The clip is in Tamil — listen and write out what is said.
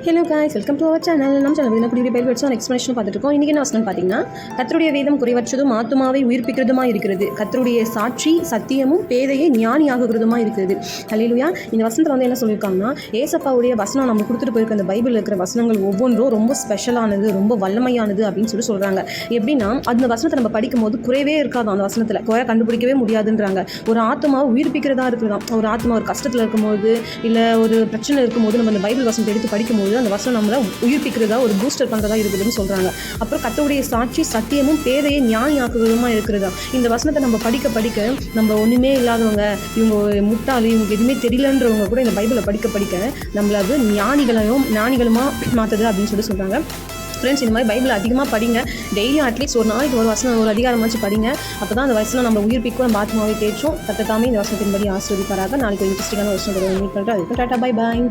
Hello guys, welcome to our channel. நம்ம சேனல் என்ன பைபிள் வெர்ஸ் எக்ஸ்பிளேஷன் பார்த்துட்டு இருக்கோம். இன்றைக்கி என்ன வசனம் பார்த்தீங்கன்னா, கர்த்தருடைய வேதம் குறைவற்றதும் ஆத்துமாவை உயிர்ப்பிக்கிறதுமா இருக்கிறது, கர்த்தருடைய சாட்சி சத்தியமும் பேதையை ஞானியாகுகிறதுமா இருக்கிறது. ஹல்லேலூயா. இந்த வசனத்தில் வந்து என்ன சொல்லியிருக்காங்கன்னா, ஏசப்பாவுடைய வசனம் நம்ம கொடுத்துட்டு போயிருக்க அந்த பைபிளில் இருக்கிற வசனங்கள் ஒவ்வொன்றும் ரொம்ப ஸ்பெஷலானது, ரொம்ப வல்லமையானது அப்படின்னு சொல்கிறாங்க. எப்படின்னா, அந்த வசனத்தை நம்ம படிக்கும்போது குறைவே இருக்காது, அந்த வசனத்தில் குறை கண்டுபிடிக்கவே முடியாதுன்றாங்க. ஒரு ஆத்மாவை உயிர்ப்பிக்கிறதா இருக்குதான். ஒரு ஆத்மா ஒரு கஷ்டத்தில் இருக்கும்போது, இல்லை ஒரு பிரச்சனை இருக்கும்போது நம்ம அந்த பைபிள் வசனத்தை எடுத்து படிக்கும்போது அந்த வசனம் நம்மளை உயிர்ப்பிக்கிறதா, ஒரு பூஸ்டர் பண்ணுறதா இருக்குதுன்னு சொல்கிறாங்க. அப்புறம் கர்த்தருடைய சாட்சி சத்தியமும் பேதையை ஞானியாக்குவதுமா இருக்கிறதா. இந்த வசனத்தை நம்ம படிக்க படிக்க நம்ம ஒன்றுமே இல்லாதவங்க, இவங்க முட்டாளி, இவங்க எதுவுமே தெரியலன்றவங்க கூட இந்த பைபிளை படிக்க படிக்க நம்மள அது ஞானிகளுமா மாற்றுது அப்படின்னு சொல்கிறாங்க. ஃப்ரெண்ட்ஸ், இந்த மாதிரி பைபிள் அதிகமாக படிங்க. டெய்லியும் அட்லீஸ்ட் ஒரு நாளைக்கு ஒரு வசனம், ஒரு அதிகாரமாச்சு படிங்க. அப்போ தான் அந்த வசனம் நம்ம உயிர்ப்பிக்கும், நம்ம ஆத்மாவை தேய்ச்சோம். கர்த்தர் தாமே இந்த வசனத்தின்படி ஆசீர்வதிப்பாராக. நாளைக்கு ஒரு இன்ட்ரெஸ்டிங்கான வசனம் மீட் பண்ணுறேன். அதுக்கு டாட்டா, பை பாய்.